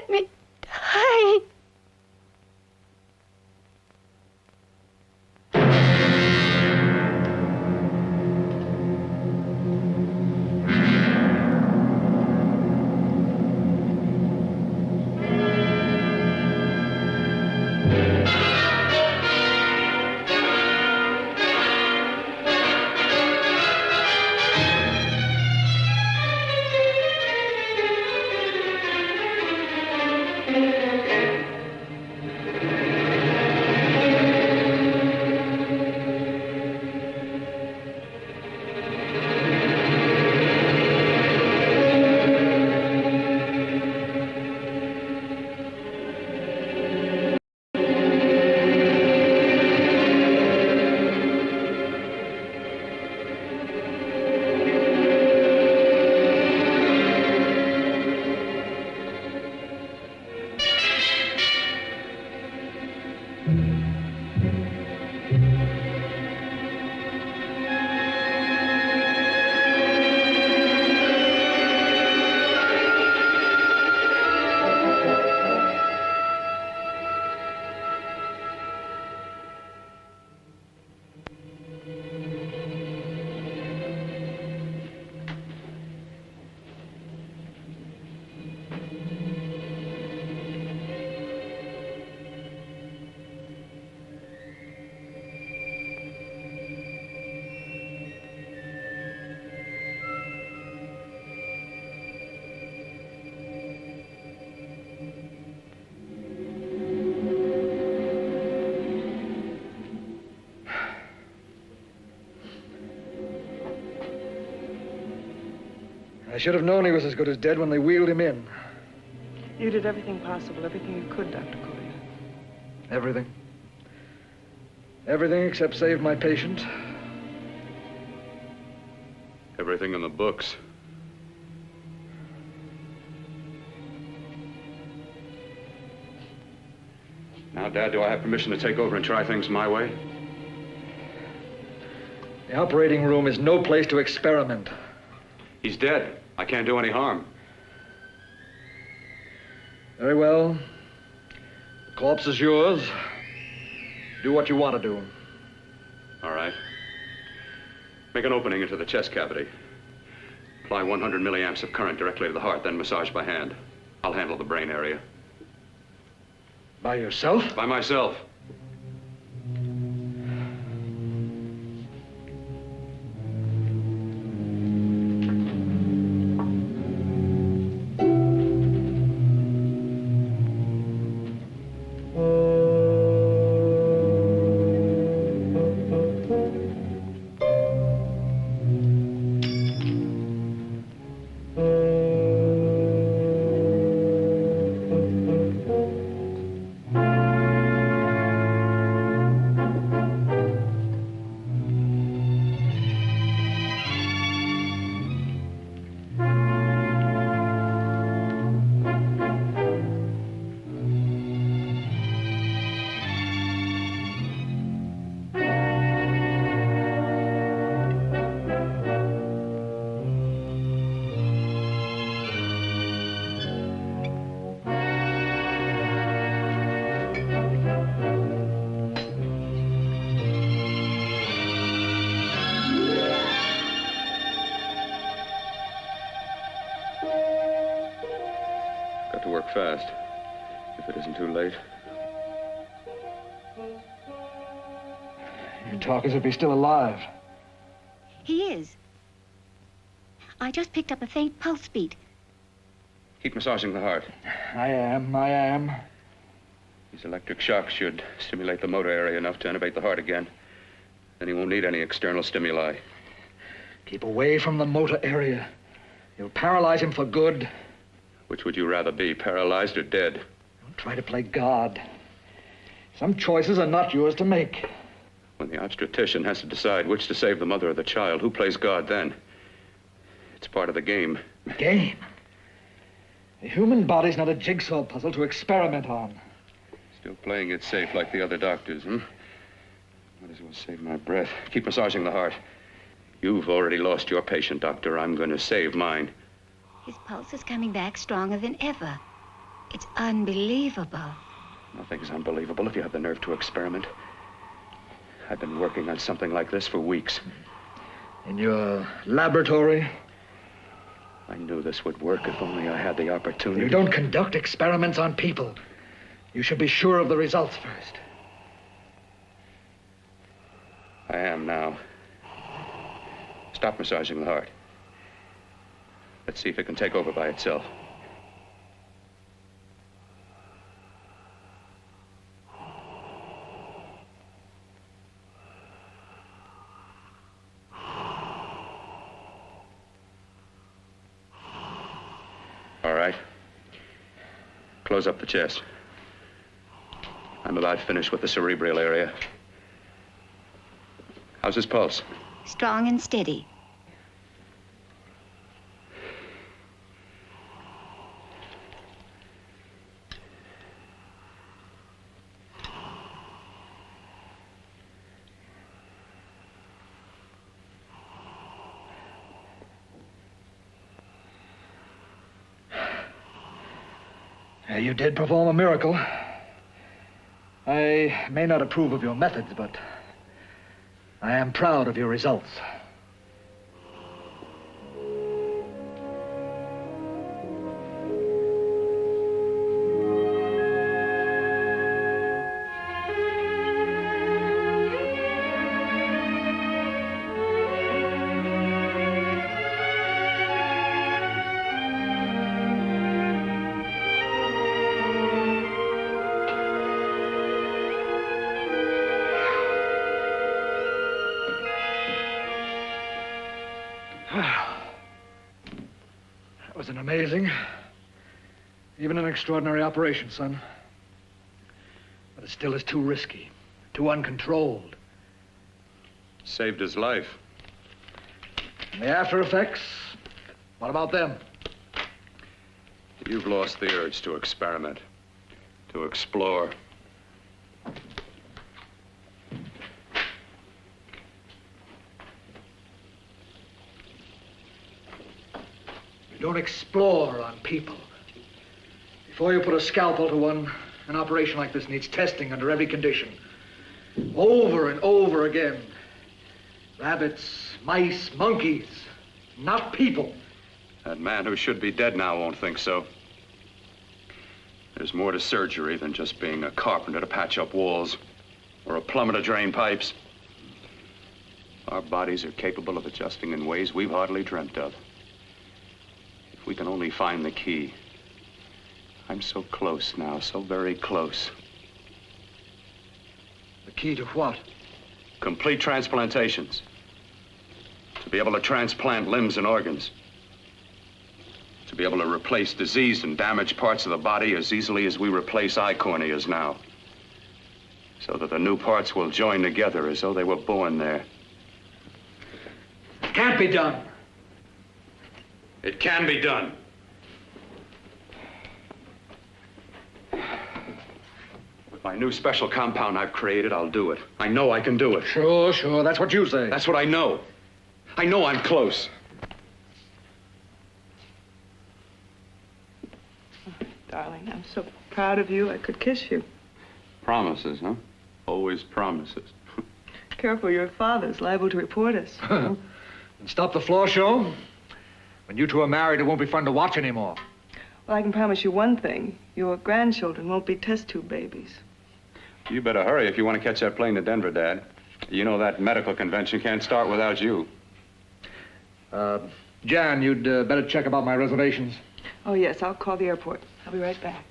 let me die. I should have known he was as good as dead when they wheeled him in. You did everything possible, everything you could, Dr. Collier. Everything. Everything except save my patient. Everything in the books. Now, Dad, do I have permission to take over and try things my way? The operating room is no place to experiment. He's dead. I can't do any harm. Very well. The corpse is yours. Do what you want to do. All right. Make an opening into the chest cavity. Apply 100 milliamps of current directly to the heart, then massage by hand. I'll handle the brain area. By yourself? By myself. Fast, if it isn't too late. You talk as if he's still alive. He is. I just picked up a faint pulse beat. Keep massaging the heart. I am. These electric shocks should stimulate the motor area enough to innervate the heart again. Then he won't need any external stimuli. Keep away from the motor area. You'll paralyze him for good. Which would you rather be, paralyzed or dead? Don't try to play God. Some choices are not yours to make. When the obstetrician has to decide which to save the mother or the child, who plays God then? It's part of the game. Game? The human body's not a jigsaw puzzle to experiment on. Still playing it safe like the other doctors, hmm? Might as well save my breath. Keep massaging the heart. You've already lost your patient, Doctor. I'm going to save mine. His pulse is coming back stronger than ever. It's unbelievable. Nothing's unbelievable if you have the nerve to experiment. I've been working on something like this for weeks. In your laboratory? I knew this would work if only I had the opportunity. You don't conduct experiments on people. You should be sure of the results first. I am now. Stop massaging the heart. Let's see if it can take over by itself. All right. Close up the chest. I'm about finished with the cerebral area. How's his pulse? Strong and steady. You did perform a miracle. I may not approve of your methods, but I am proud of your results. That was an amazing, even an extraordinary operation, son. But it still is too risky, too uncontrolled. Saved his life. And the after effects, what about them? You've lost the urge to experiment, to explore. You don't explore on people. Before you put a scalpel to one, an operation like this needs testing under every condition. Over and over again. Rabbits, mice, monkeys, not people. That man who should be dead now won't think so. There's more to surgery than just being a carpenter to patch up walls or a plumber to drain pipes. Our bodies are capable of adjusting in ways we've hardly dreamt of. If we can only find the key. I'm so close now, so very close. The key to what? Complete transplantations. To be able to transplant limbs and organs. To be able to replace diseased and damaged parts of the body as easily as we replace eye corneas now. So that the new parts will join together as though they were born there. It can't be done. It can be done. With my new special compound I've created, I'll do it. I know I can do it. Sure, that's what you say. That's what I know. I know I'm close. Darling, I'm so proud of you, I could kiss you. Promises, huh? Always promises. Careful, your father's liable to report us. And stop the floor show? When you two are married, it won't be fun to watch anymore. Well, I can promise you one thing. Your grandchildren won't be test tube babies. You better hurry if you want to catch that plane to Denver, Dad. You know that medical convention can't start without you. Jan, you'd better check about my reservations. Oh, yes, I'll call the airport. I'll be right back.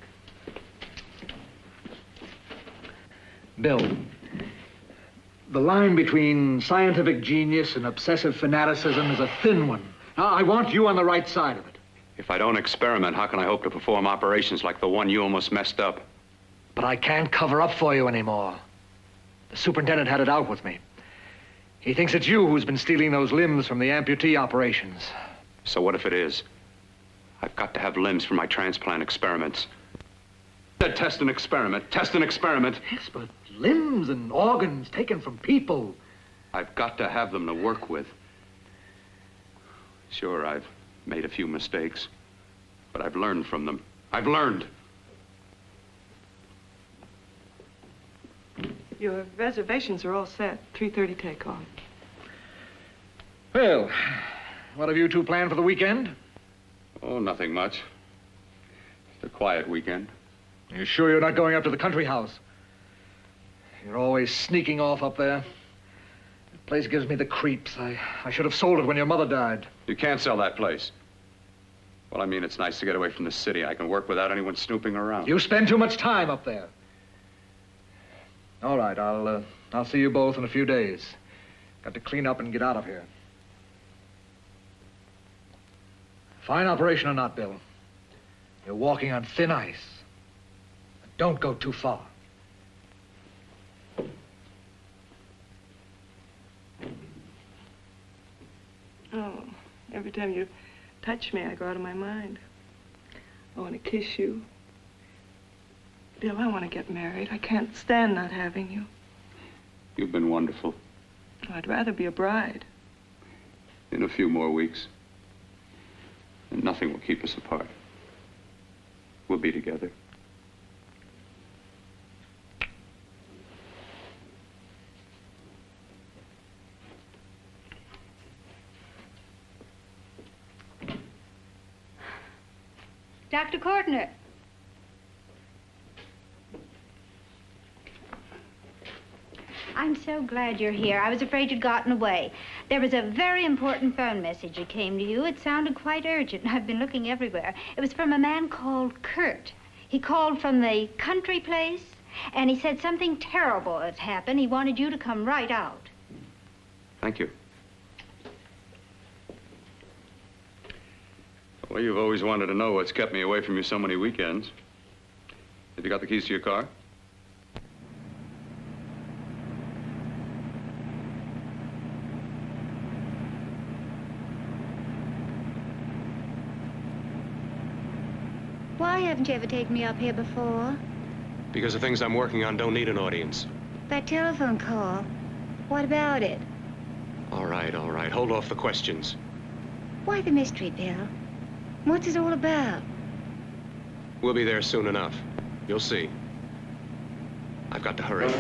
Bill, the line between scientific genius and obsessive fanaticism is a thin one. Now, I want you on the right side of it. If I don't experiment, how can I hope to perform operations like the one you almost messed up? But I can't cover up for you anymore. The superintendent had it out with me. He thinks it's you who's been stealing those limbs from the amputee operations. So what if it is? I've got to have limbs for my transplant experiments. Test and experiment, test and experiment. Yes, but limbs and organs taken from people. I've got to have them to work with. Sure, I've made a few mistakes, but I've learned from them. I've learned. Your reservations are all set. 3:30 takeoff. Well, what have you two planned for the weekend? Oh, nothing much. Just a quiet weekend. You sure you're not going up to the country house? You're always sneaking off up there. The place gives me the creeps. I should have sold it when your mother died. You can't sell that place. Well, I mean, it's nice to get away from the city. I can work without anyone snooping around. You spend too much time up there. All right, I'll see you both in a few days. Got to clean up and get out of here. Fine operation or not, Bill. You're walking on thin ice. Don't go too far. Oh, every time you touch me, I go out of my mind. I want to kiss you. Bill, I want to get married. I can't stand not having you. You've been wonderful. I'd rather be a bride. In a few more weeks. And nothing will keep us apart. We'll be together. Dr. Kortner. I'm so glad you're here. I was afraid you'd gotten away. There was a very important phone message that came to you. It sounded quite urgent. I've been looking everywhere. It was from a man called Kurt. He called from the country place, and he said something terrible had happened. He wanted you to come right out. Thank you. Well, you've always wanted to know what's kept me away from you so many weekends. Have you got the keys to your car? Why haven't you ever taken me up here before? Because the things I'm working on don't need an audience. That telephone call, what about it? All right, all right. Hold off the questions. Why the mystery, Bill? What's it all about? We'll be there soon enough. You'll see. I've got to hurry.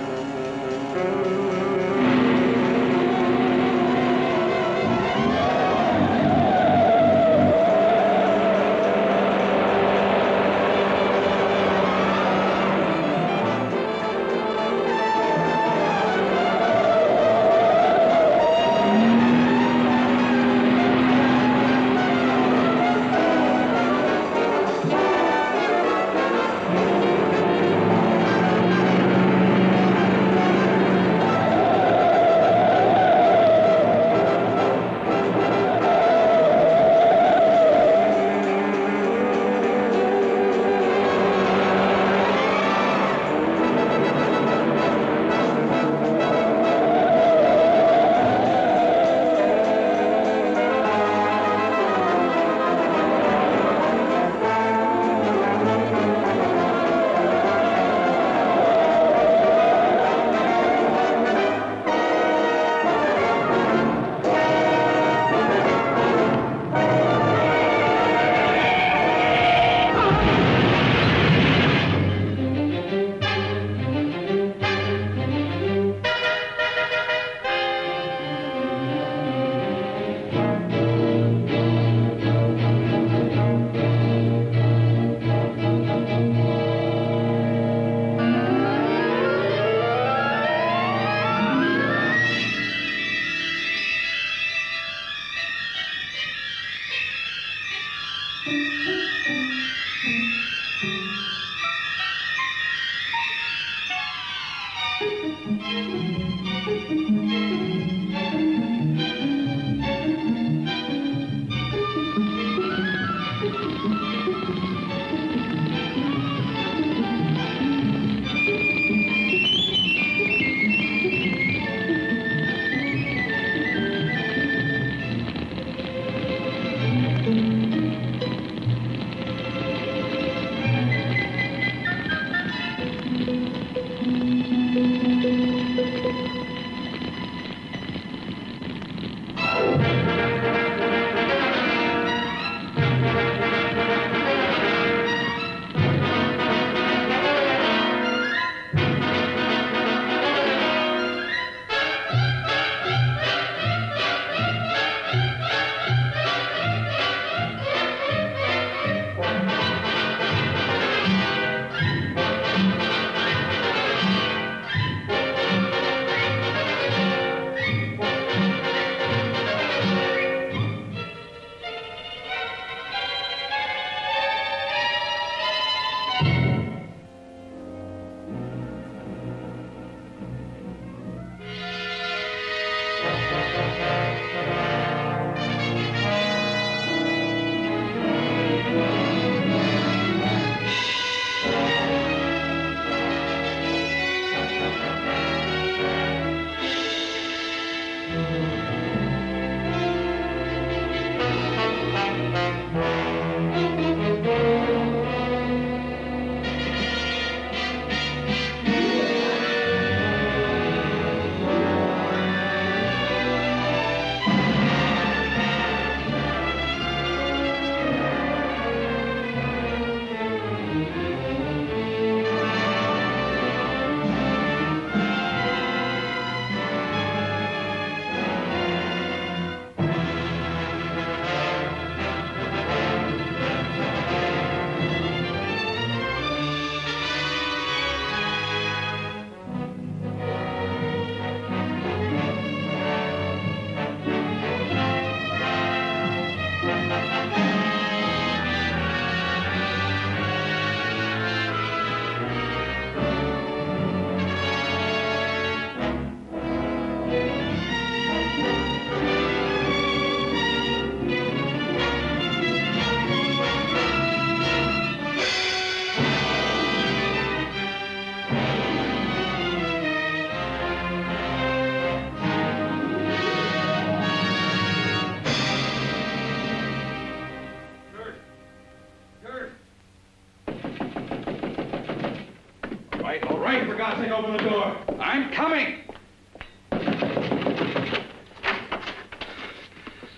all right. For God's sake, open the door. I'm coming.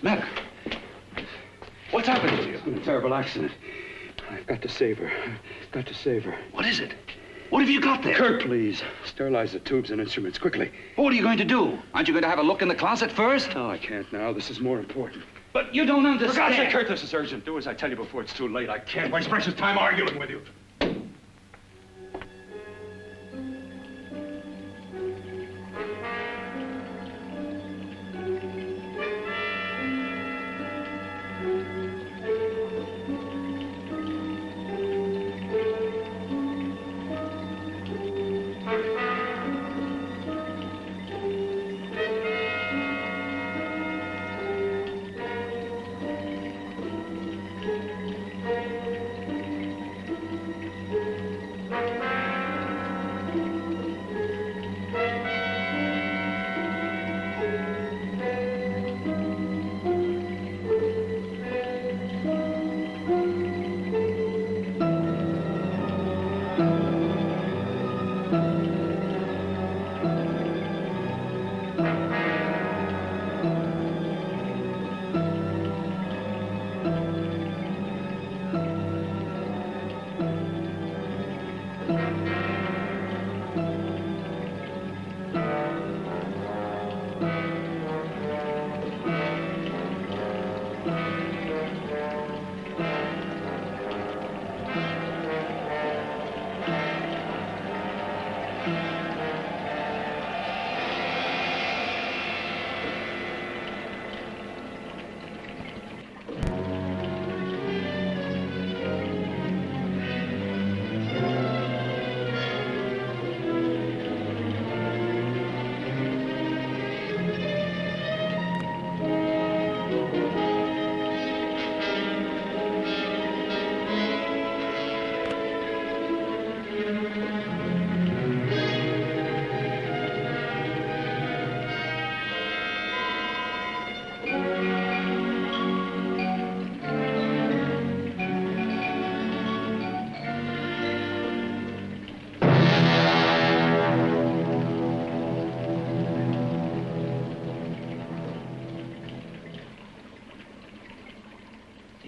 Mac, what's happened to you? It's been a terrible accident. I've got to save her. I've got to save her. What is it? What have you got there? Kurt, please. Sterilize the tubes and instruments, quickly. What are you going to do? Aren't you going to have a look in the closet first? No, I can't now. This is more important. But you don't understand. For God's sake, Kurt, this is urgent. Do as I tell you before it's too late. I can't waste precious time arguing with you.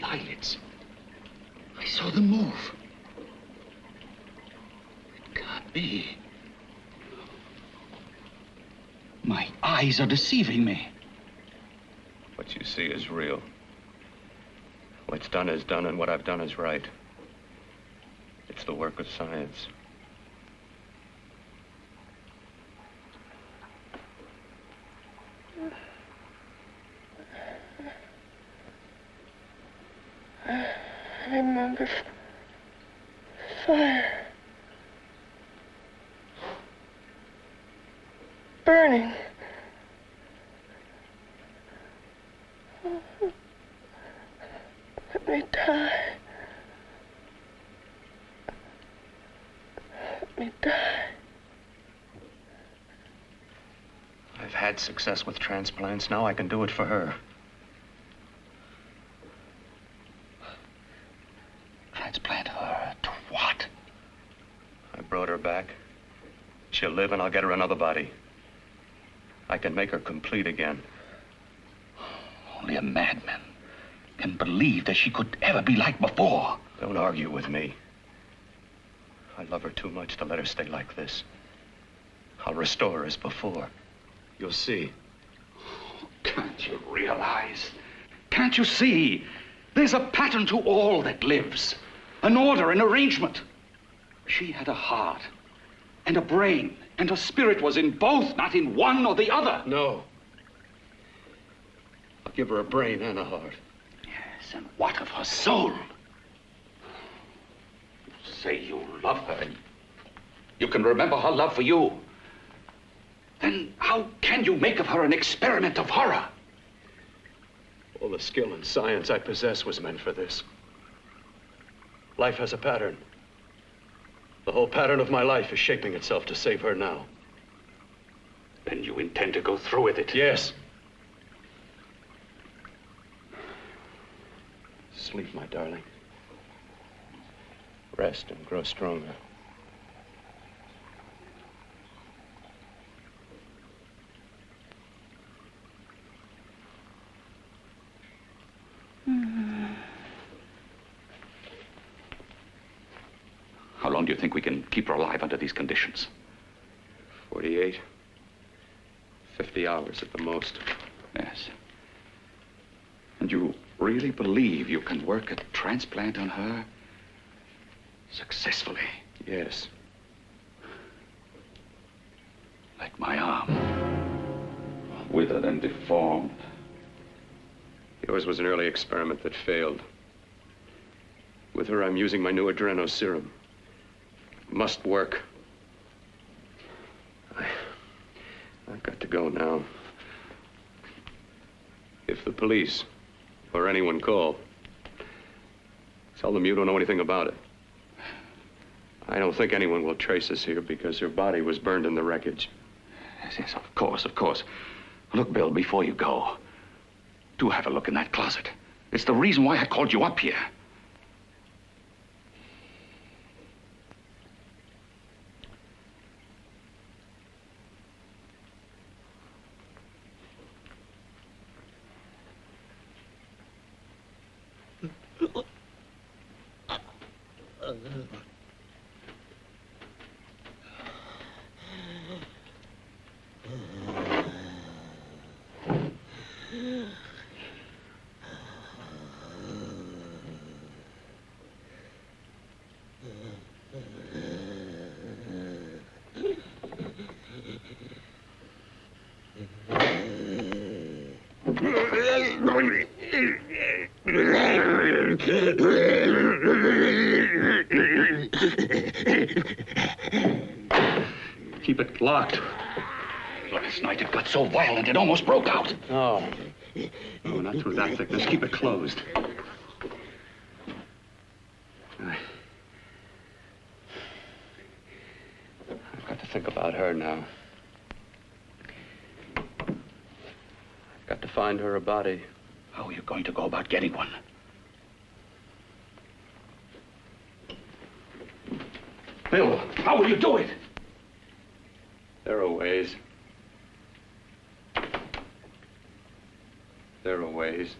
Eyelids. I saw them move. It can't be. My eyes are deceiving me. What you see is real. What's done is done, and what I've done is right. It's the work of science. I remember fire. Burning. Let me die. Let me die. I've had success with transplants. Now I can do it for her. Transplant her to what? I brought her back. She'll live, and I'll get her another body. I can make her complete again. Only a madman can believe that she could ever be like before. Don't argue with me. I love her too much to let her stay like this. I'll restore her as before. You'll see. Can't you realize? Can't you see? There's a pattern to all that lives. An order, an arrangement. She had a heart and a brain, and her spirit was in both, not in one or the other. No. I'll give her a brain and a heart. Yes, and what of her soul? You say you love her, and you can remember her love for you. Then how can you make of her an experiment of horror? All the skill and science I possess was meant for this. Life has a pattern. The whole pattern of my life is shaping itself to save her now. Then you intend to go through with it? Yes. Sleep, my darling. Rest and grow stronger. do you think we can keep her alive under these conditions? 48. 50 hours at the most. Yes. And you really believe you can work a transplant on her successfully? Yes. Like my arm. Withered and deformed. Yours was an early experiment that failed. With her, I'm using my new adreno serum. It must work. I've got to go now. If the police or anyone call, tell them you don't know anything about it. I don't think anyone will trace us here because her body was burned in the wreckage. Yes, yes, of course, of course. Look, Bill, before you go, do have a look in that closet. It's the reason why I called you up here. Keep it locked. Last night it got so violent it almost broke out. Oh. No, not through that thickness. Keep it closed. I've got to think about her now. I've got to find her a body. How are you going to go about getting one? Bill, how will you do it? There are ways. There are ways.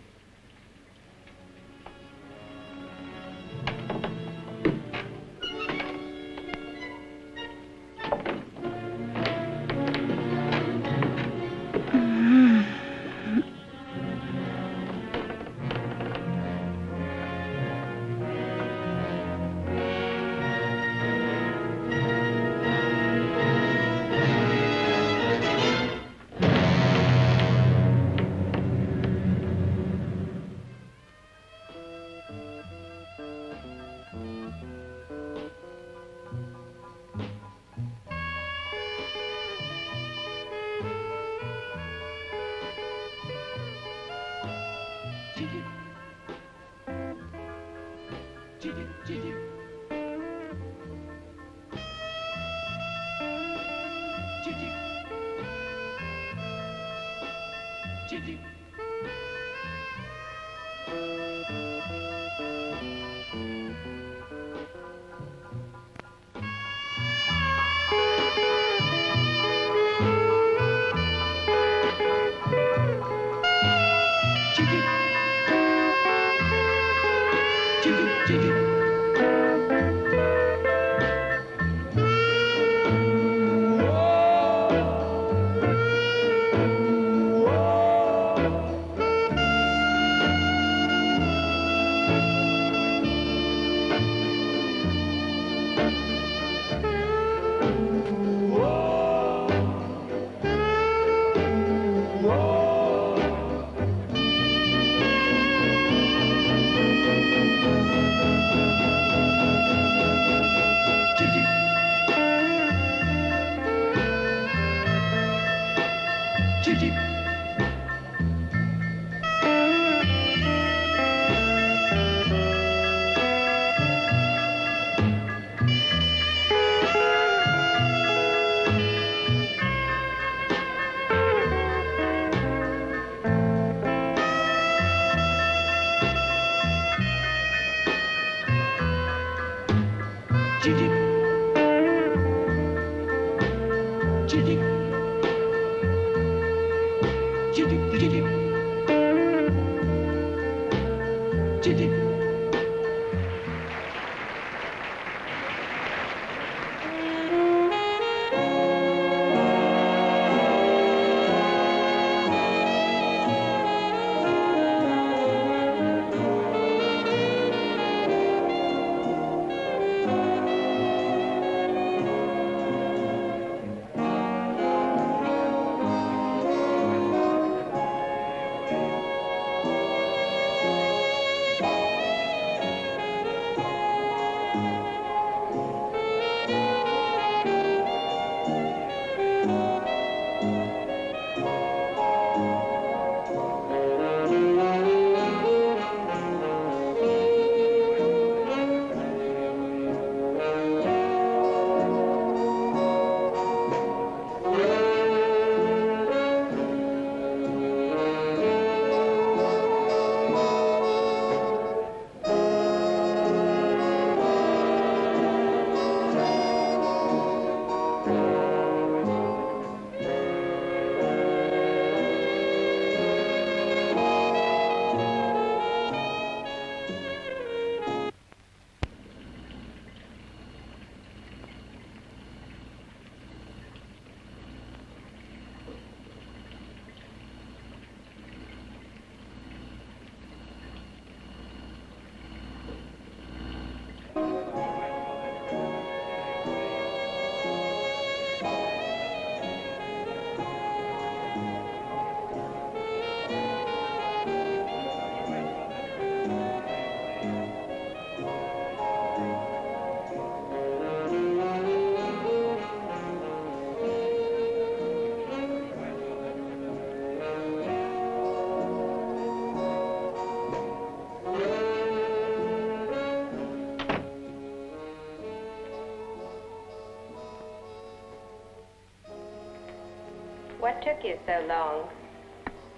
What took you so long?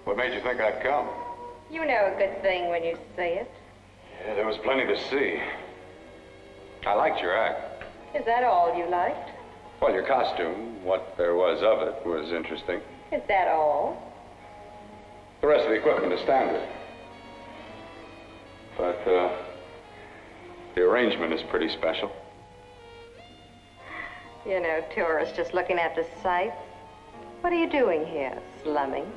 What made you think I'd come? You know a good thing when you see it. Yeah, there was plenty to see. I liked your act. Is that all you liked? Well, your costume, what there was of it, was interesting. Is that all? The rest of the equipment is standard. But, the arrangement is pretty special. You know, tourists just looking at the sights. What are you doing here? Slumming?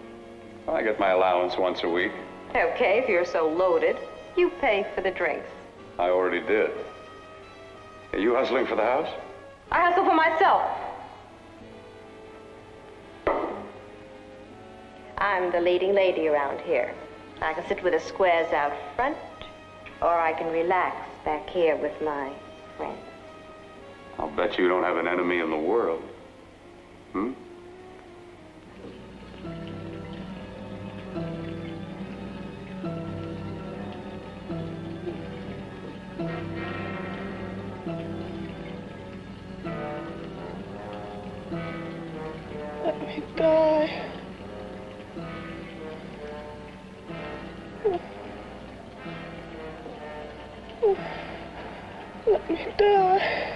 I get my allowance once a week. Okay, if you're so loaded, you pay for the drinks. I already did. Are you hustling for the house? I hustle for myself. I'm the leading lady around here. I can sit with the squares out front, or I can relax back here with my friends. I'll bet you don't have an enemy in the world. Hmm? Let me die. Let me die.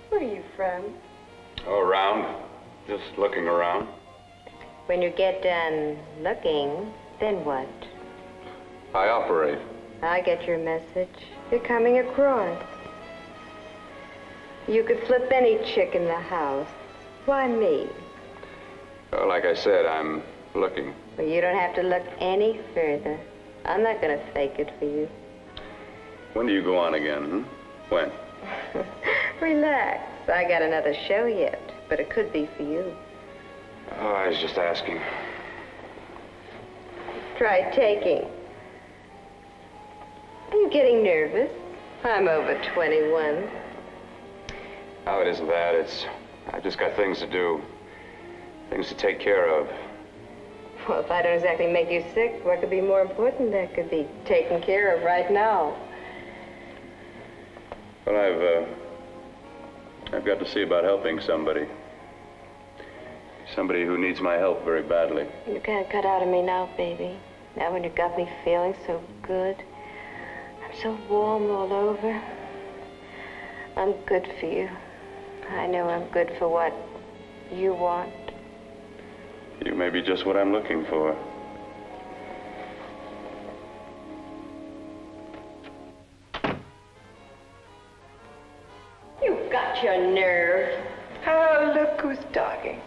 Where are you from? Oh, around. Just looking around. When you get done looking, then what? I operate. I get your message. You're coming across. You could flip any chick in the house. Why me? Well, like I said, I'm looking. Well, you don't have to look any further. I'm not going to fake it for you. When do you go on again, hmm? When? Relax. I got another show yet, but it could be for you. Oh, I was just asking. Try taking. Are you getting nervous? I'm over 21. Oh, it isn't that. It's... I've just got things to do. Things to take care of. Well, if I don't exactly make you sick, what could be more important that could be taken care of right now? Well, I've got to see about helping somebody. Somebody who needs my help very badly. You can't cut out of me now, baby. Now when you got me feeling so good. I'm so warm all over. I'm good for you. I know I'm good for what you want. You may be just what I'm looking for. You've got your nerve. Oh, look who's talking.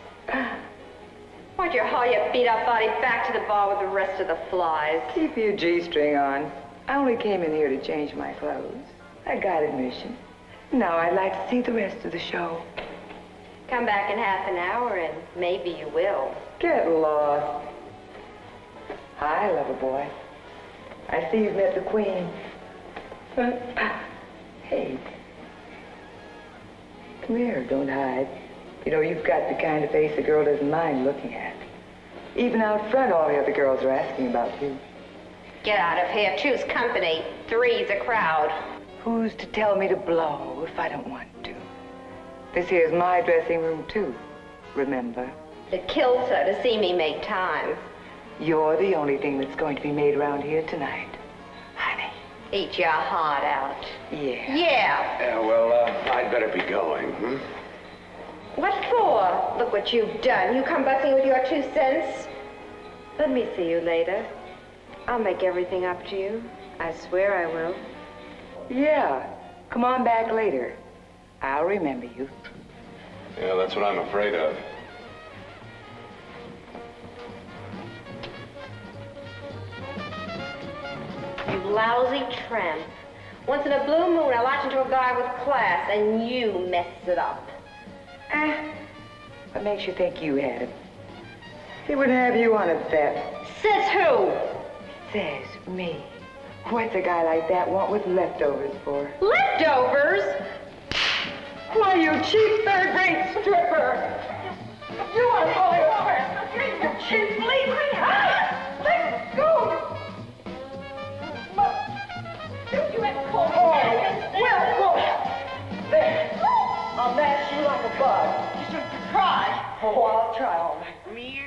Why'd you haul your beat-up body back to the bar with the rest of the flies? Keep your G-string on. I only came in here to change my clothes. I got admission. Now I'd like to see the rest of the show. Come back in half an hour and maybe you will. Get lost. Hi, lover boy. I see you've met the queen. Hey. Come here, don't hide. You know, you've got the kind of face a girl doesn't mind looking at. Even out front, all the other girls are asking about you. Get out of here. Choose company. Three's a crowd. Who's to tell me to blow if I don't want to? This here's my dressing room, too. Remember? It kills her to see me make time. You're the only thing that's going to be made around here tonight. Honey. Eat your heart out. Yeah. Yeah. Yeah, well, I'd better be going, hmm? What for? Look what you've done. You come busting with your 2 cents. Let me see you later. I'll make everything up to you. I swear I will. Yeah. Come on back later. I'll remember you. Yeah, that's what I'm afraid of. You lousy tramp. Once in a blue moon, I latch into a guy with class, and you mess it up. What makes you think you had him? He wouldn't have you on a bet. Says who? Says me. What's a guy like that want with leftovers for? Leftovers? Why, you cheap third-rate stripper! You are falling over! You cheap bleeding! Let go! You had to pull me. Well, there. Oh, I'll try all right. Meow.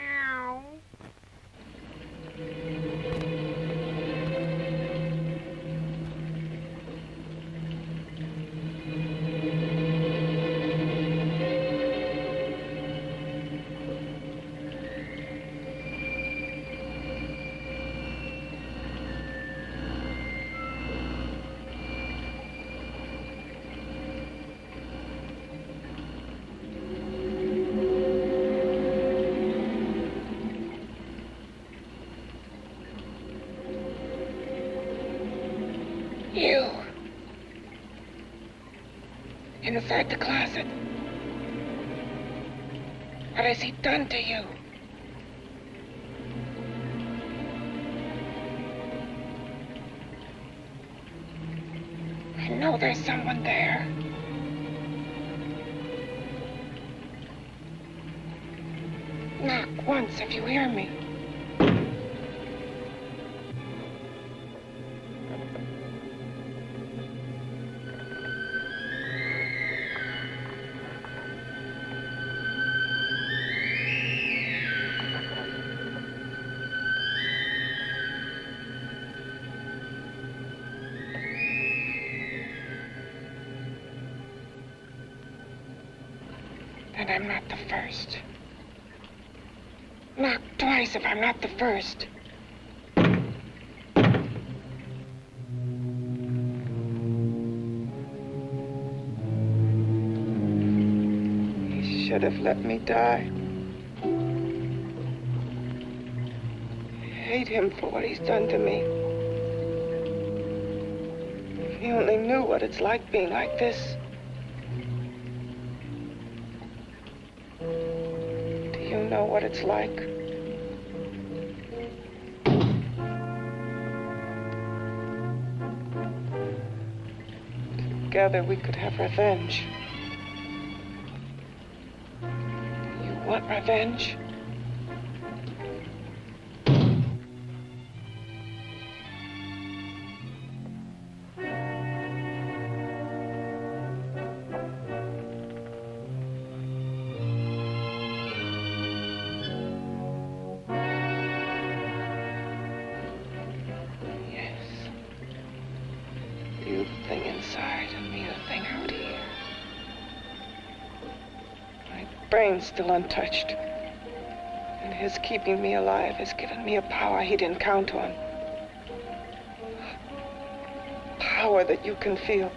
You. Inside the closet. What has he done to you? I know there's someone there. Knock once if you hear me. And I'm not the first. Knock twice if I'm not the first. He should have let me die. I hate him for what he's done to me. If he only knew what it's like being like this. Know what it's like. Together we could have revenge. You want revenge? Brain's still untouched. And his keeping me alive has given me a power he didn't count on. Power that you can feel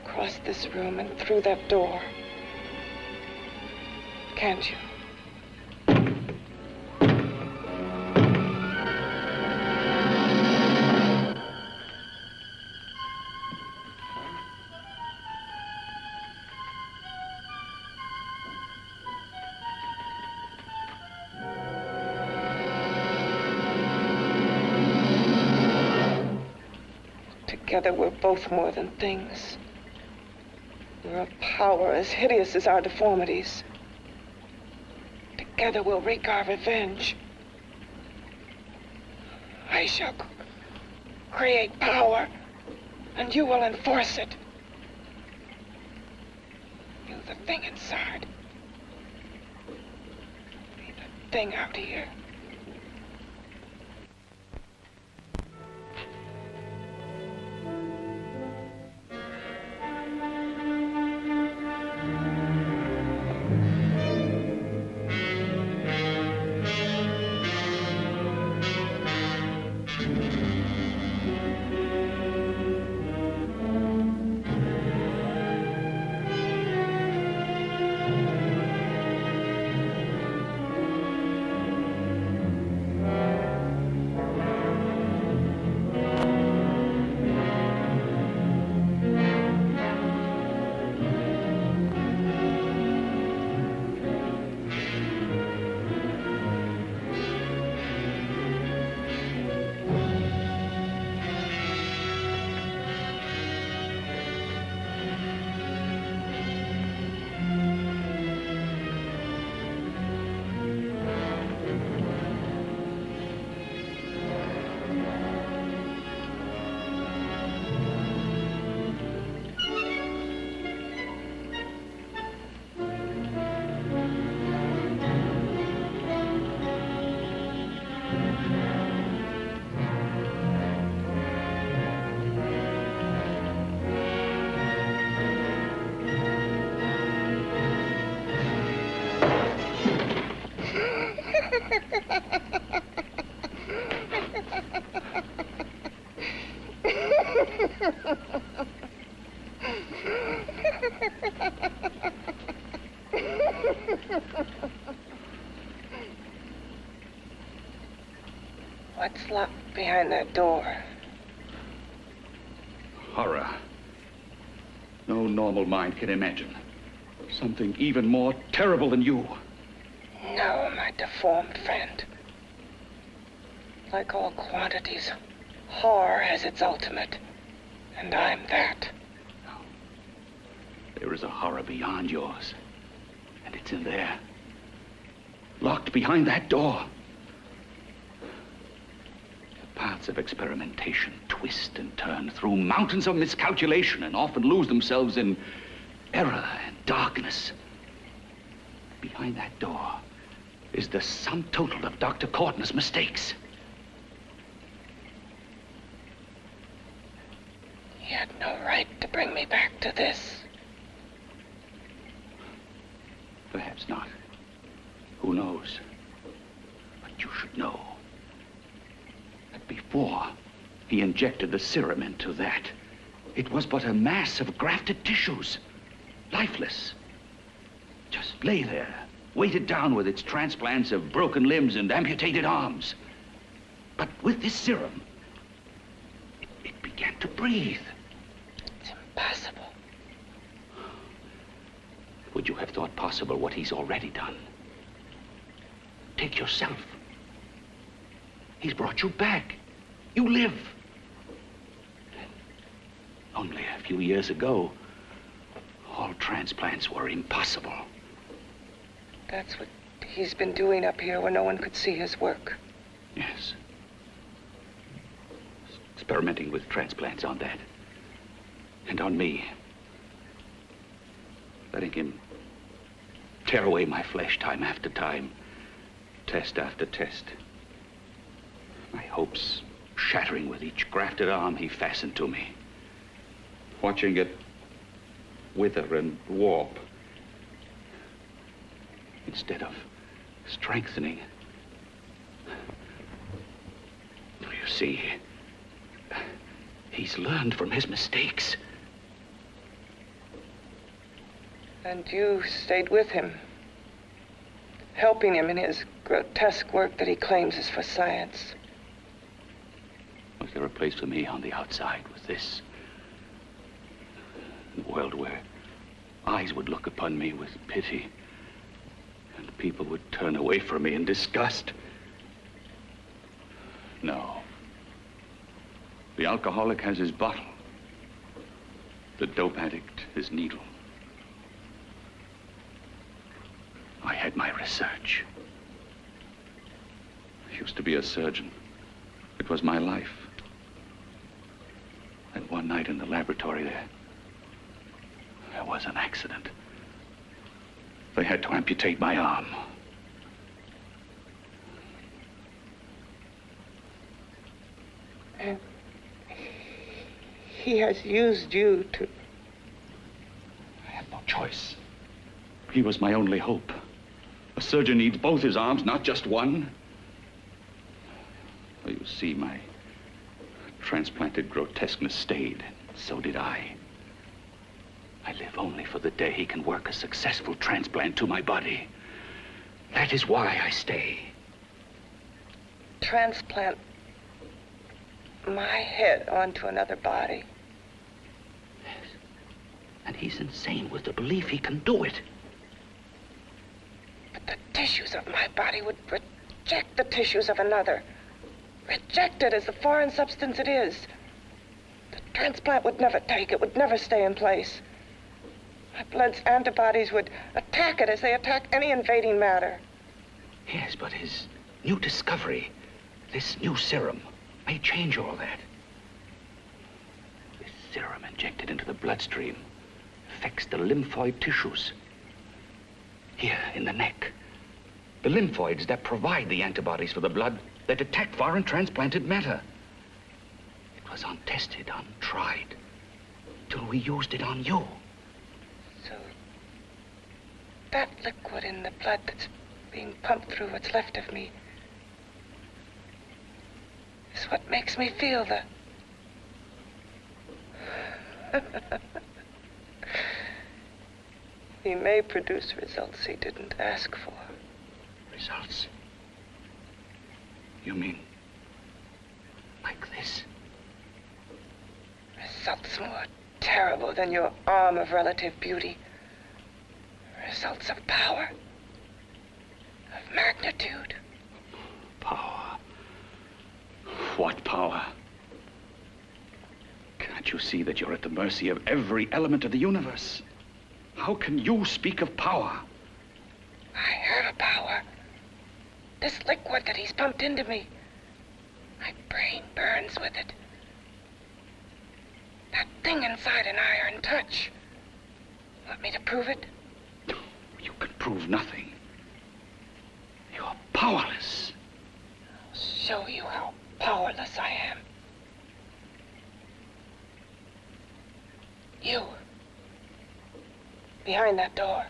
across this room and through that door. Can't you? Together we're both more than things. We're a power as hideous as our deformities. Together we'll wreak our revenge. I shall create power, and you will enforce it. You, the thing inside. Be the thing out here. behind that door. Horror. No normal mind can imagine something even more terrible than you. No, my deformed friend. Like all quantities, horror has its ultimate, and I'm that. There is a horror beyond yours, and it's in there, locked behind that door. The paths of experimentation twist and turn through mountains of miscalculation and often lose themselves in error and darkness. Behind that door is the sum total of Dr. Courtney's mistakes. He had no right to bring me back to this. Perhaps not. Who knows? But you should know that before he injected the serum into that, it was but a mass of grafted tissues, lifeless. Just lay there, weighted down with its transplants of broken limbs and amputated arms. But with this serum, it began to breathe. It's impossible. Would you have thought possible what he's already done? Take yourself. He's brought you back. You live. Only a few years ago, all transplants were impossible. That's what he's been doing up here where no one could see his work. Yes. Experimenting with transplants on that. And on me. Letting him tear away my flesh time after time, test after test. My hopes shattering with each grafted arm he fastened to me. Watching it wither and warp instead of strengthening. You see, he's learned from his mistakes. And you stayed with him, helping him in his grotesque work that he claims is for science. Was there a place for me on the outside with this? A world where eyes would look upon me with pity and people would turn away from me in disgust? No. The alcoholic has his bottle. The dope addict his needle. I had my research. I used to be a surgeon. It was my life. And one night in the laboratory there was an accident. They had to amputate my arm. And he has used you to... I had no choice. He was my only hope. A surgeon needs both his arms, not just one. Well, you see, my transplanted grotesqueness stayed. So did I. I live only for the day he can work a successful transplant to my body. That is why I stay. Transplant my head onto another body. Yes. And he's insane with the belief he can do it. But the tissues of my body would reject the tissues of another. Reject it as the foreign substance it is. The transplant would never take it, would never stay in place. My blood's antibodies would attack it as they attack any invading matter. Yes, but his new discovery, this new serum, may change all that. This serum injected into the bloodstream affects the lymphoid tissues. Here, in the neck. The lymphoids that provide the antibodies for the blood that attack foreign transplanted matter. It was untested, untried, till we used it on you. So, that liquid in the blood that's being pumped through what's left of me is what makes me feel the... He may produce results he didn't ask for. Results? You mean like this? Results more terrible than your arm of relative beauty. Results of power, of magnitude. Power. What power? Can't you see that you're at the mercy of every element of the universe? How can you speak of power? I have a power. This liquid that he's pumped into me. My brain burns with it. That thing inside an iron touch. Want me to prove it? You can prove nothing. You're powerless. I'll show you how powerless I am. You. Behind that door.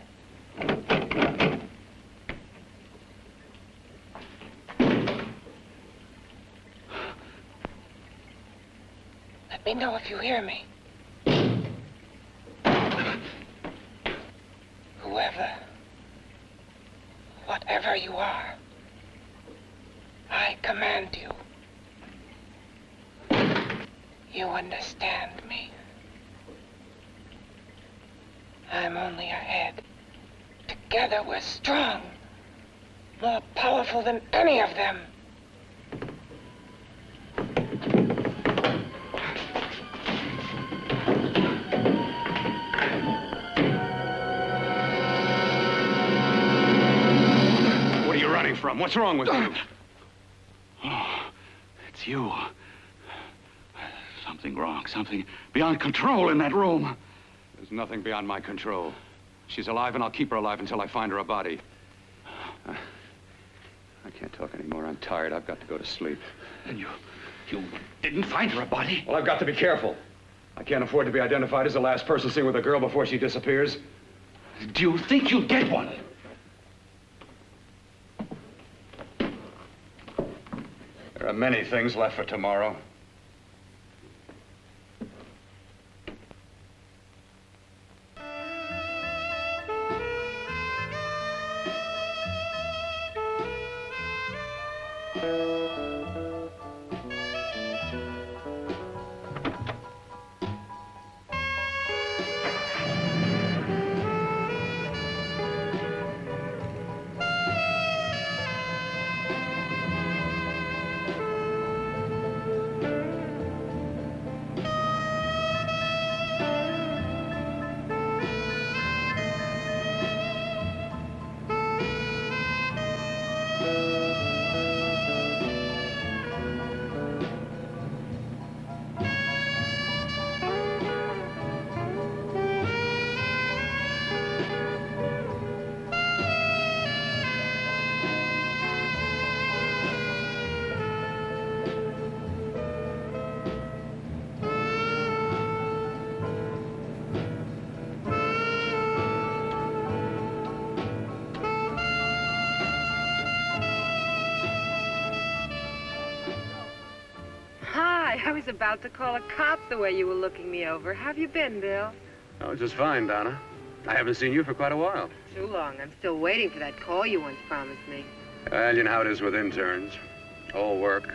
Let me know if you hear me. Whoever, whatever you are, I command you. You understand me. I'm only a head. Together we're strong, more powerful than any of them. From? What's wrong with you? Oh, it's you. Something wrong, something beyond control in that room. There's nothing beyond my control. She's alive, and I'll keep her alive until I find her a body. I can't talk anymore. I'm tired. I've got to go to sleep. And you didn't find her a body? Well, I've got to be careful. I can't afford to be identified as the last person seen with a girl before she disappears. Do you think you'll get one? There are many things left for tomorrow. I was about to call a cop the way you were looking me over. How have you been, Bill? Oh, just fine, Donna. I haven't seen you for quite a while. Too long. I'm still waiting for that call you once promised me. Well, you know how it is with interns. All work.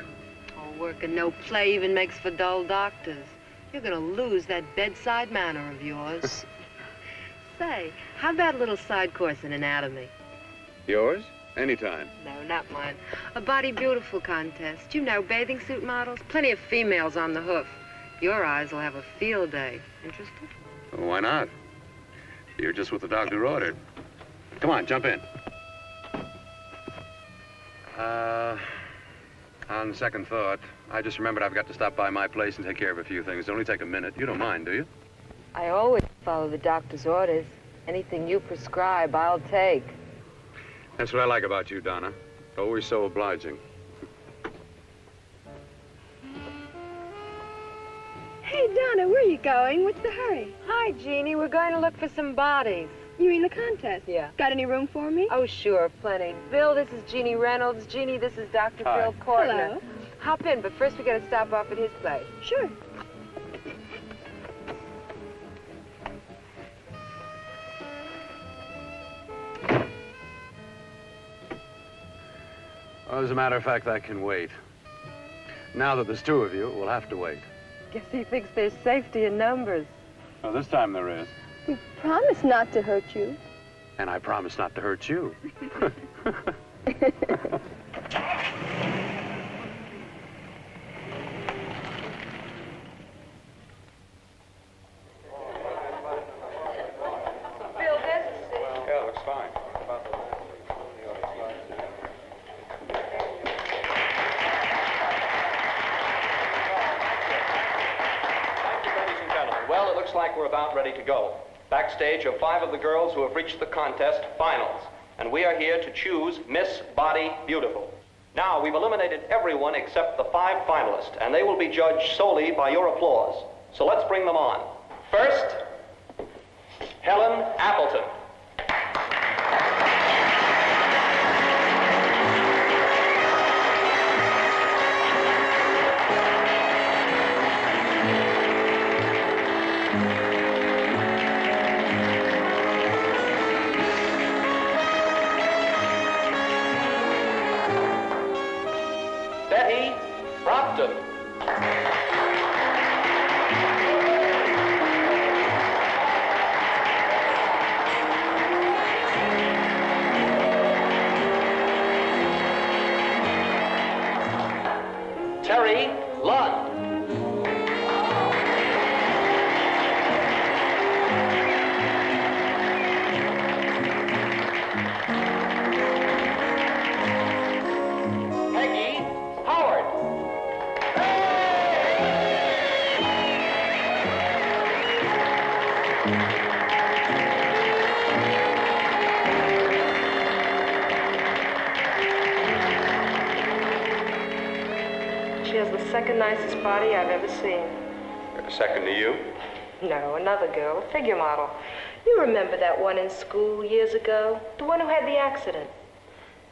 All work and no play even makes for dull doctors. You're gonna lose that bedside manner of yours. Say, how about a little side course in anatomy? Yours? Anytime. No, not mine. A Body Beautiful contest. You know, bathing suit models. Plenty of females on the hoof. Your eyes will have a field day. Interested? Well, why not? You're just what the doctor ordered. Come on, jump in. On second thought, I just remembered I've got to stop by my place and take care of a few things. It'll only take a minute. You don't mind, do you? I always follow the doctor's orders. Anything you prescribe, I'll take. That's what I like about you, Donna. Always so obliging. Hey, Donna, where are you going? What's the hurry? Hi, Jeannie. We're going to look for some bodies. You mean the contest? Yeah. Got any room for me? Oh, sure, plenty. Bill, this is Jeannie Reynolds. Jeannie, this is Dr. Hi. Phil Kortner. Hello. Hop in, but first we got to stop off at his place. Sure. Well, as a matter of fact, that can wait. Now that there's two of you, we'll have to wait. Guess he thinks there's safety in numbers. Well, this time there is. We promise not to hurt you. And I promise not to hurt you. Well, it looks like we're about ready to go. Backstage are 5 of the girls who have reached the contest finals, and we are here to choose Miss Body Beautiful. Now, we've eliminated everyone except the 5 finalists, and they will be judged solely by your applause. So let's bring them on. First, Helen Appleton. Betty Brockton. Terry Lund. Peggy Howard. She has the second nicest body I've ever seen. Second to you? No, another girl, a figure model. You remember that one in school years ago? The one who had the accident.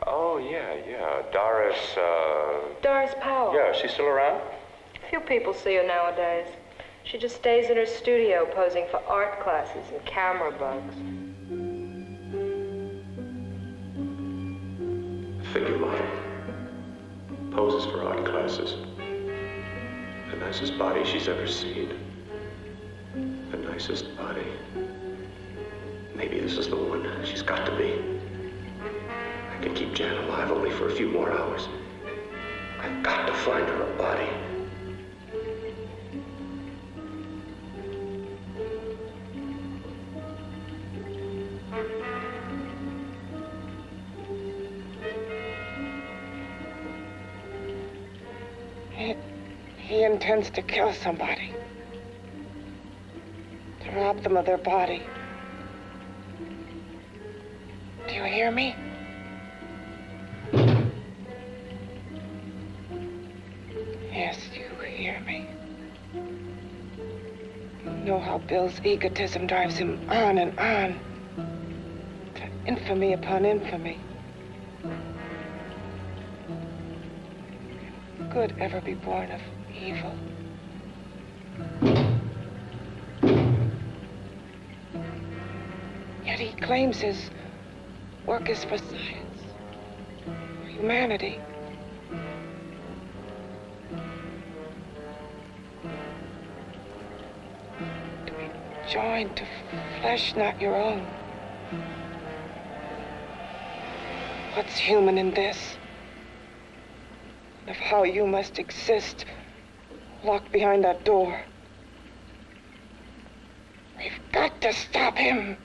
Oh, yeah. Doris, Doris Powell. Yeah, is she still around? Few people see her nowadays. She just stays in her studio posing for art classes and camera bugs. Figure model. Poses for art classes. The nicest body she's ever seen. The nicest body. Maybe this is the one. She's got to be. I can keep Jan alive only for a few more hours. I've got to find her a body. He intends to kill somebody. To rob them of their body. Do you hear me? Yes, you hear me. You know how Bill's egotism drives him on and on. To infamy upon infamy. Can good ever be born of evil? Yet he claims his work is for science, for humanity. To be joined to flesh not your own. What's human in this? Of how you must exist, locked behind that door. We've got to stop him.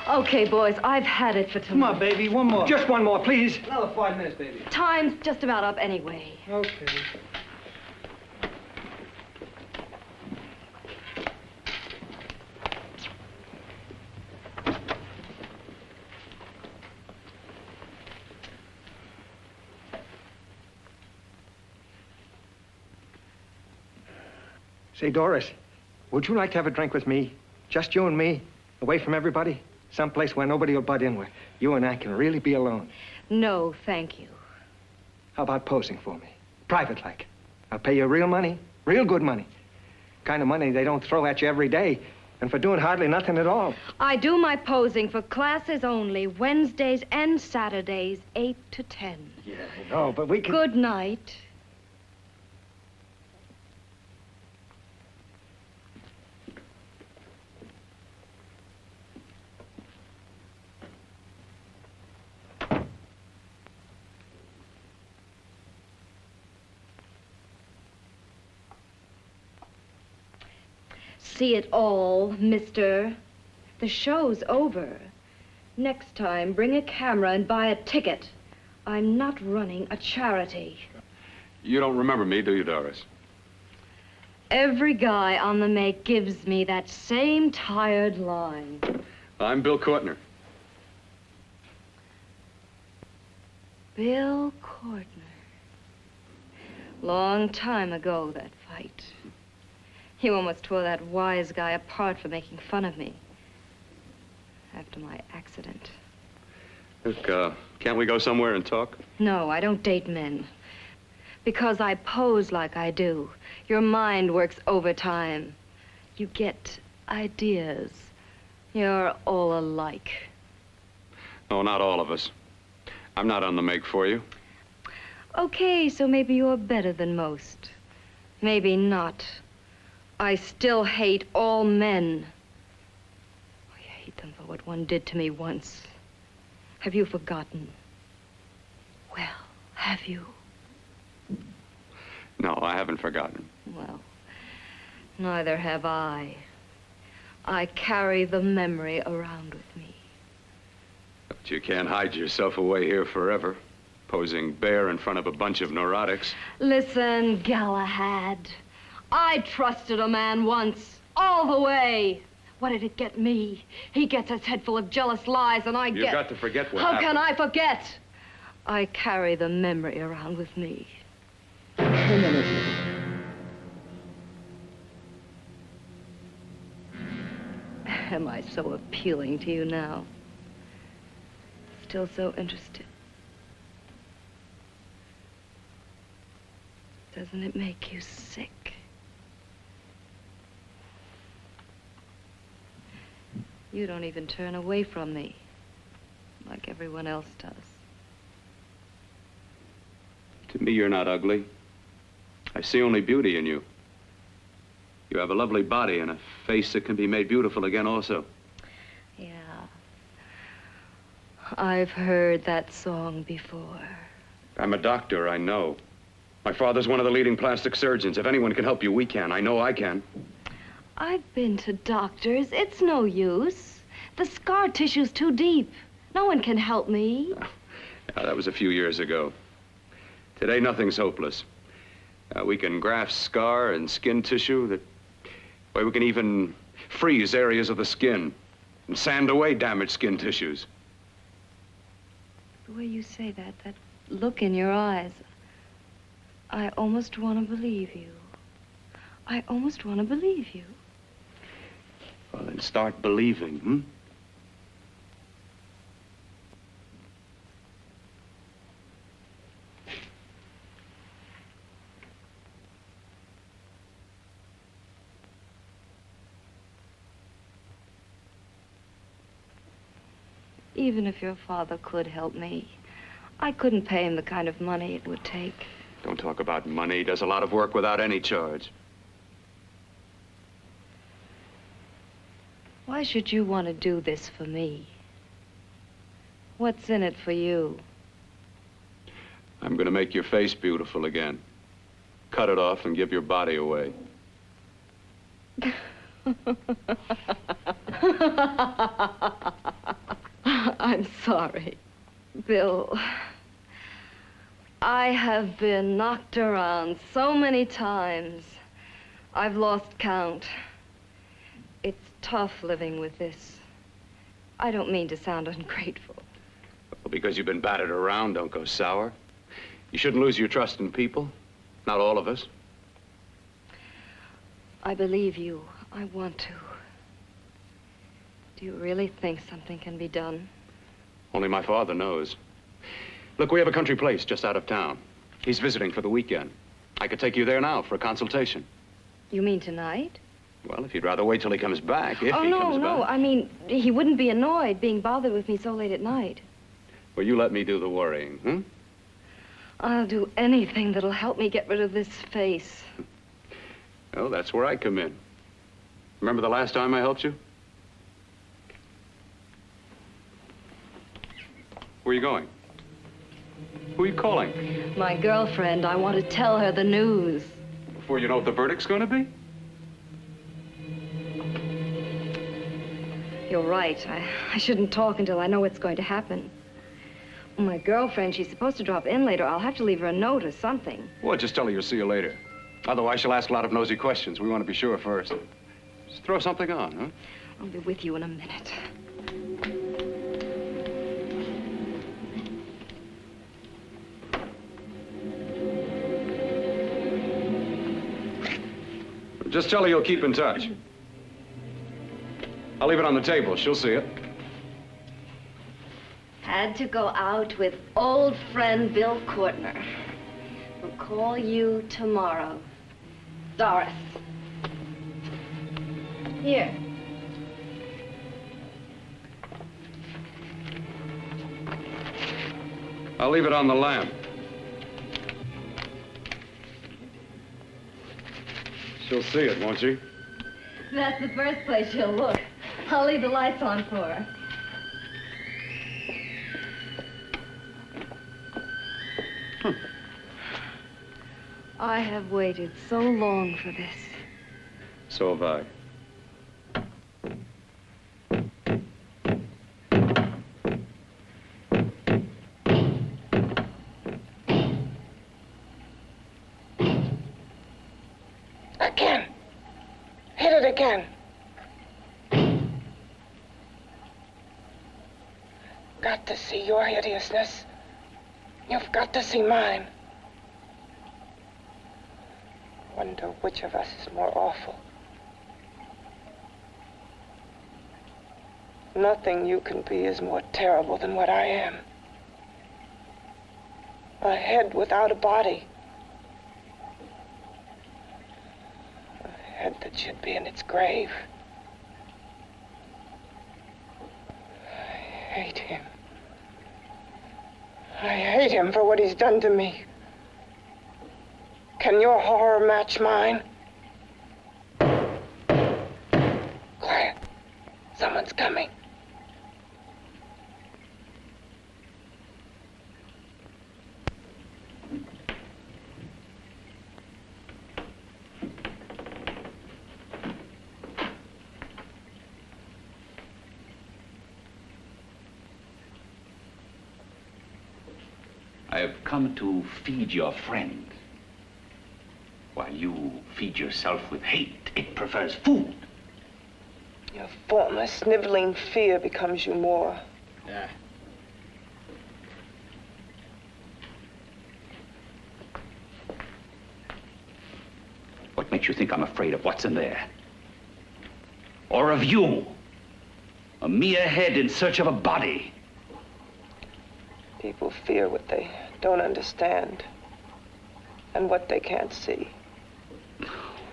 Okay, boys, I've had it for tonight. Come on, baby, one more. Just one more, please. Another 5 minutes, baby. Time's just about up anyway. Okay. Say, Doris, would you like to have a drink with me? Just you and me, away from everybody? Someplace where nobody will butt in, where you and I can really be alone. No, thank you. How about posing for me? Private-like. I'll pay you real money, real good money. Kind of money they don't throw at you every day, and for doing hardly nothing at all. I do my posing for classes only, Wednesdays and Saturdays, 8 to 10. Yeah, I know, but we can... Good night. See it all, mister. The show's over. Next time, bring a camera and buy a ticket. I'm not running a charity. You don't remember me, do you, Doris? Every guy on the make gives me that same tired line. I'm Bill Courtner. Bill Courtner. Long time ago, that fight. You almost tore that wise guy apart for making fun of me. After my accident. Look, can't we go somewhere and talk? No, I don't date men. Because I pose like I do, your mind works overtime. You get ideas. You're all alike. Oh, not all of us. I'm not on the make for you. Okay, so maybe you're better than most. Maybe not. I still hate all men. I hate them for what one did to me once. Have you forgotten? Well, have you? No, I haven't forgotten. Well, neither have I. I carry the memory around with me. But you can't hide yourself away here forever, posing bare in front of a bunch of neurotics. Listen, Galahad. I trusted a man once, all the way. What did it get me? He gets his head full of jealous lies, and I get... You've got to forget what How happened. can I forget? I carry the memory around with me. Am I so appealing to you now? Still so interested? Doesn't it make you sick? You don't even turn away from me, like everyone else does. To me, you're not ugly. I see only beauty in you. You have a lovely body and a face that can be made beautiful again also. Yeah. I've heard that song before. I'm a doctor, I know. My father's one of the leading plastic surgeons. If anyone can help you, we can. I know I can. I've been to doctors. It's no use. The scar tissue's too deep. No one can help me. That was a few years ago. Today, nothing's hopeless. We can graft scar and skin tissue that... Well, we can even freeze areas of the skin and sand away damaged skin tissues. The way you say that, that look in your eyes, I almost want to believe you. I almost want to believe you. Well, then start believing, hmm? Even if your father could help me, I couldn't pay him the kind of money it would take. Don't talk about money. He does a lot of work without any charge. Why should you want to do this for me? What's in it for you? I'm going to make your face beautiful again. Cut it off and give your body away. I'm sorry. Bill, I have been knocked around so many times. I've lost count. It's tough living with this. I don't mean to sound ungrateful. Well, because you've been battered around, don't go sour. You shouldn't lose your trust in people. Not all of us. I believe you. I want to. Do you really think something can be done? Only my father knows. Look, we have a country place just out of town. He's visiting for the weekend. I could take you there now for a consultation. You mean tonight? Well, if you'd rather wait till he comes back, if he comes back. No. I mean, he wouldn't be annoyed being bothered with me so late at night. Well, you let me do the worrying, hmm? I'll do anything that'll help me get rid of this face. Well, that's where I come in. Remember the last time I helped you? Where are you going? Who are you calling? My girlfriend. I want to tell her the news. Before you know what the verdict's going to be? You're right. I shouldn't talk until I know what's going to happen. My girlfriend, she's supposed to drop in later. I'll have to leave her a note or something. Well, just tell her you'll see you later. Otherwise, she'll ask a lot of nosy questions. We want to be sure first. Just throw something on, huh? I'll be with you in a minute. Just tell her you'll keep in touch. I'll leave it on the table. She'll see it. Had to go out with old friend Bill Courtner. We'll call you tomorrow. Doris. Here. I'll leave it on the lamp. She'll see it, won't she? That's the first place she'll look. I'll leave the lights on for her. I have waited so long for this. So have I. Again. Hit it again. Got to see your hideousness. You've got to see mine. Wonder which of us is more awful. Nothing you can be is more terrible than what I am. A head without a body. A head that should be in its grave. I hate him. I hate him for what he's done to me. Can your horror match mine? Quiet. Someone's coming. I have come to feed your friend. While you feed yourself with hate, it prefers food. Your former sniveling fear becomes you more. Yeah. What makes you think I'm afraid of what's in there? Or of you? A mere head in search of a body. People fear what they don't understand and what they can't see.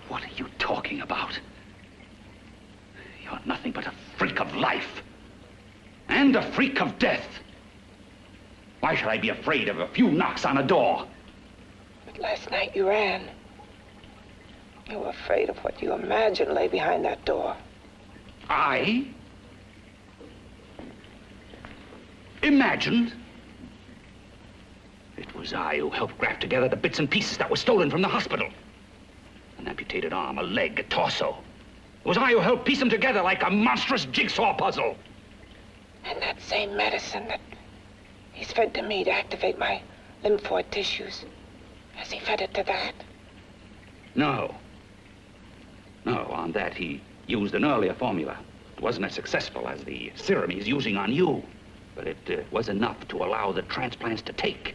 What are you talking about? You're nothing but a freak of life. And a freak of death. Why should I be afraid of a few knocks on a door? But last night you ran. You were afraid of what you imagined lay behind that door. I? Imagined? It was I who helped graft together the bits and pieces that were stolen from the hospital. An amputated arm, a leg, a torso. It was I who helped piece them together like a monstrous jigsaw puzzle. And that same medicine that he's fed to me to activate my lymphoid tissues. Has he fed it to that? No. No, on that he used an earlier formula. It wasn't as successful as the serum he's using on you, but it was enough to allow the transplants to take.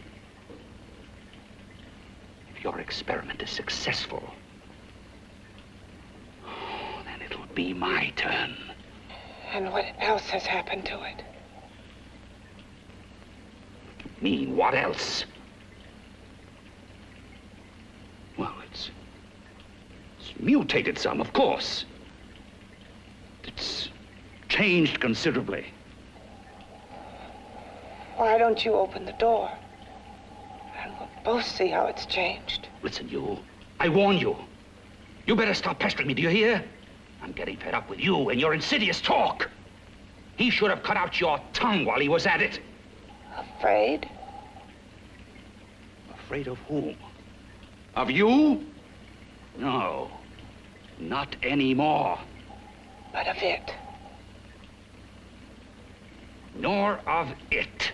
If your experiment is successful, then it'll be my turn. And what else has happened to it? Mean, what else? Well, it's mutated some, of course. It's changed considerably. Why don't you open the door? And we'll both see how it's changed. Listen, you. I warn you. You better stop pestering me, do you hear? I'm getting fed up with you and your insidious talk. He should have cut out your tongue while he was at it. Afraid? Afraid of whom? Of you? No, not anymore. But of it. Nor of it.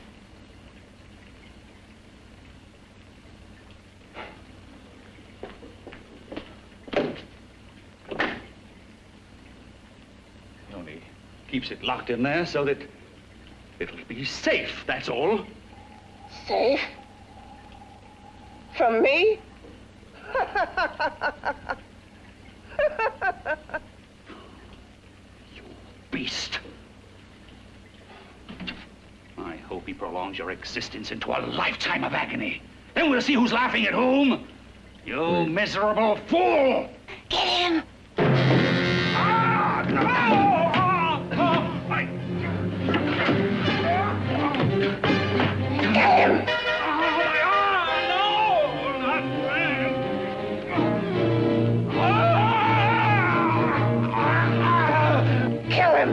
He only keeps it locked in there so that it'll be safe, that's all. Safe? From me? You beast. I hope he prolongs your existence into a lifetime of agony. Then we'll see who's laughing at whom. You miserable fool! Get him! Ah, no! Get him! Kill him!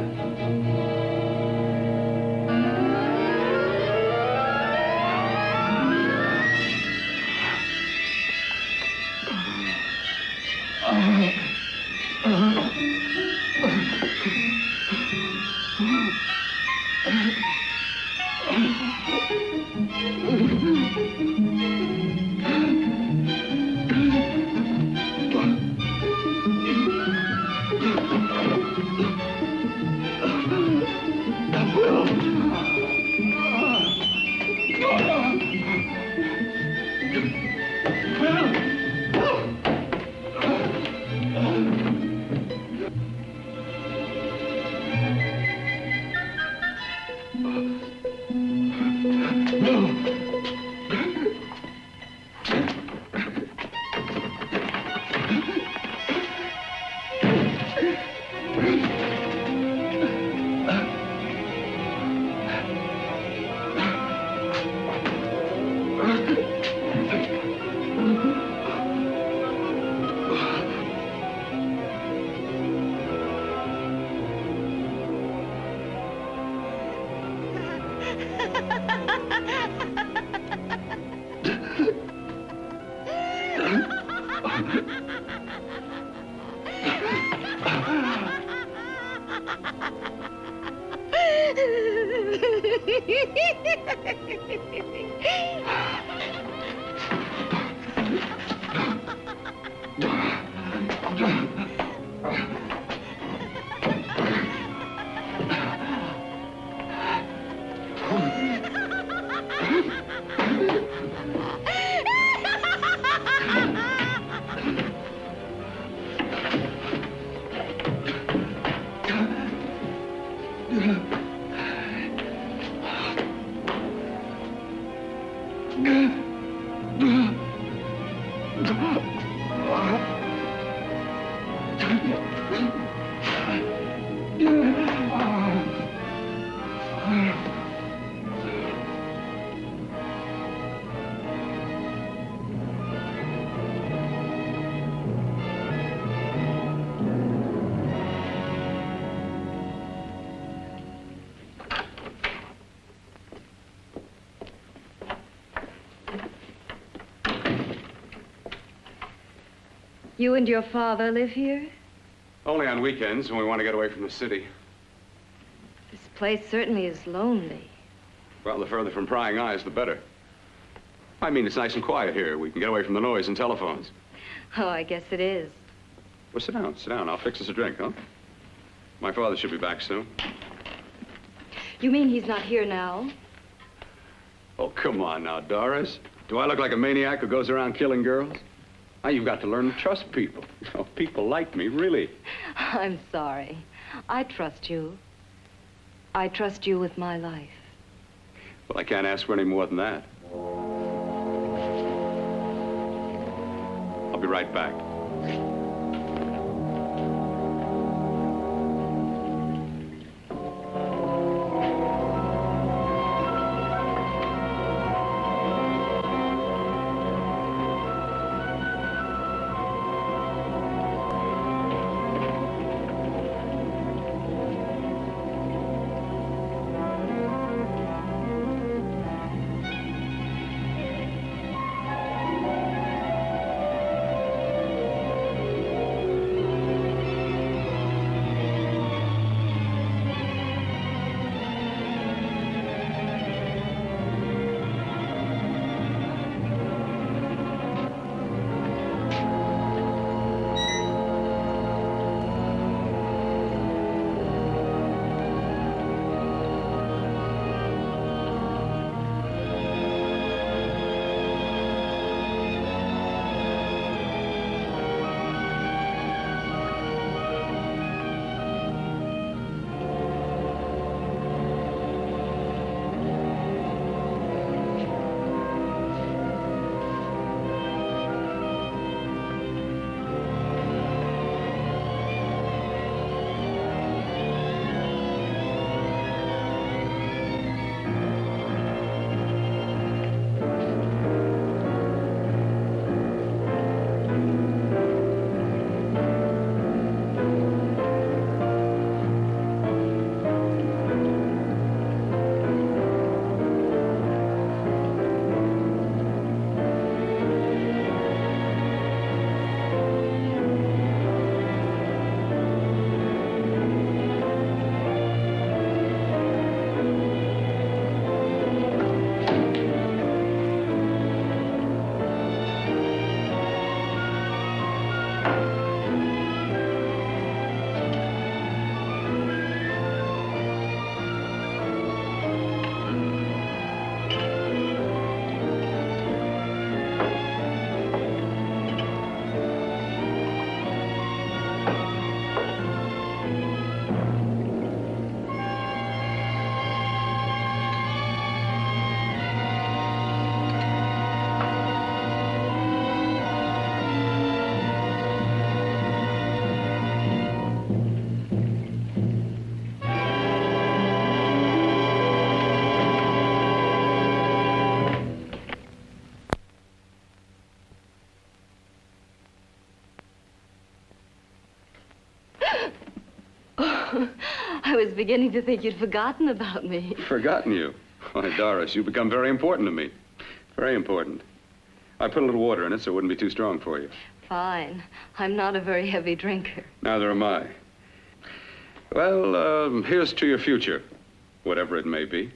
You and your father live here? Only on weekends when we want to get away from the city. This place certainly is lonely. Well, the further from prying eyes, the better. I mean, it's nice and quiet here. We can get away from the noise and telephones. Oh, I guess it is. Well, sit down, sit down. I'll fix us a drink, huh? My father should be back soon. You mean he's not here now? Oh, come on now, Doris. Do I look like a maniac who goes around killing girls? Now, you've got to learn to trust people. You know, people like me, really. I'm sorry. I trust you. I trust you with my life. Well, I can't ask for any more than that. I'll be right back. I was beginning to think you'd forgotten about me. Forgotten you? Why, Doris, you've become very important to me. Very important. I put a little water in it so it wouldn't be too strong for you. Fine. I'm not a very heavy drinker. Neither am I. Well, here's to your future, whatever it may be.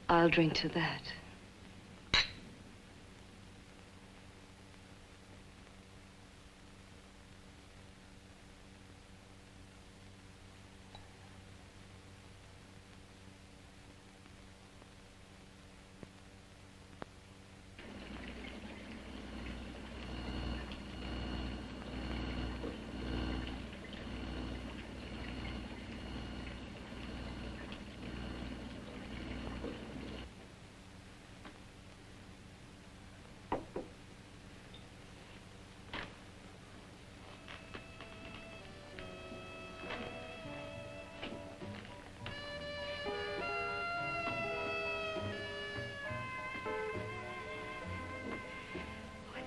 I'll drink to that.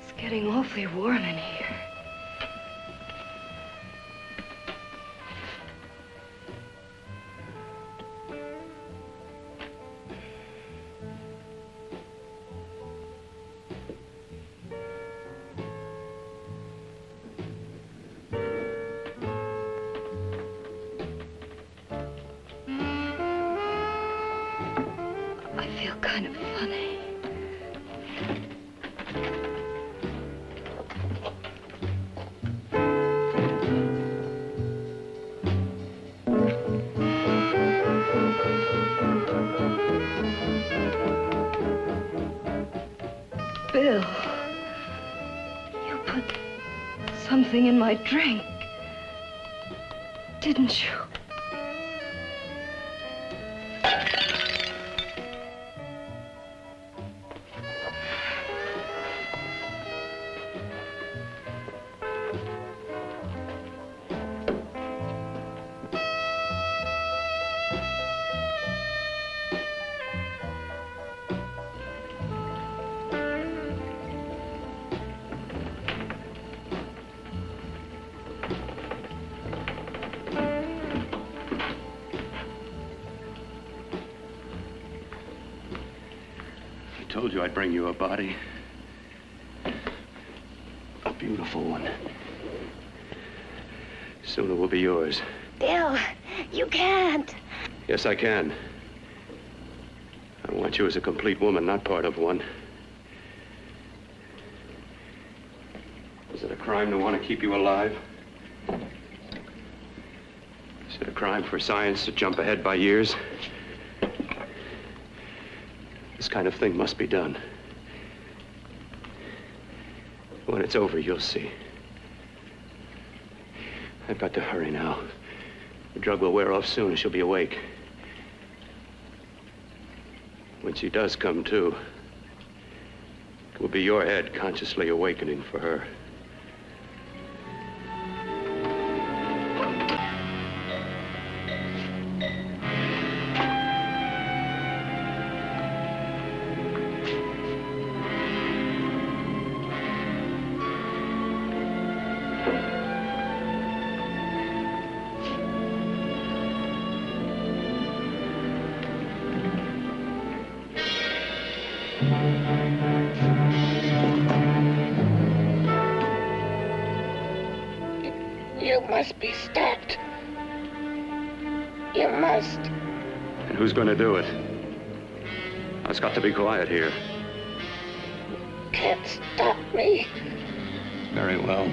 It's getting awfully warm in here. kind of funny. Bill, you put something in my drink, didn't you? I told you I'd bring you a body. A beautiful one. Soon it will be yours. Bill, you can't. Yes, I can. I want you as a complete woman, not part of one. Is it a crime to want to keep you alive? Is it a crime for science to jump ahead by years? This kind of thing must be done. When it's over, you'll see. I've got to hurry now. The drug will wear off soon and she'll be awake. When she does come to, it will be your head consciously awakening for her. You must be stopped. You must. And who's going to do it? It's got to be quiet here. Can't stop me. Very well.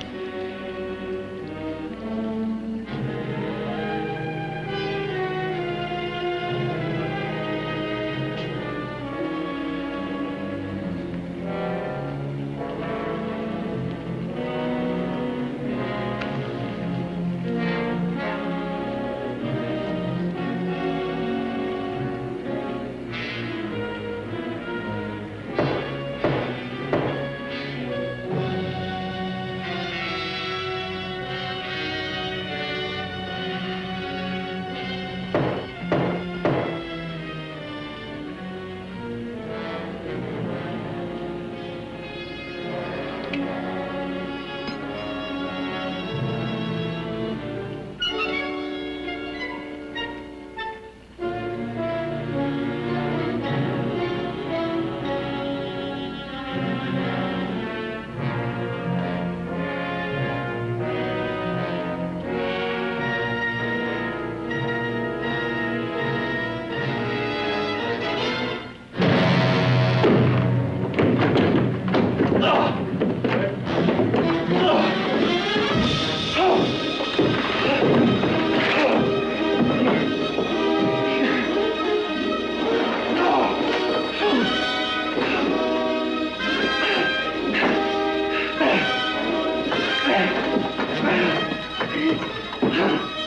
Huh?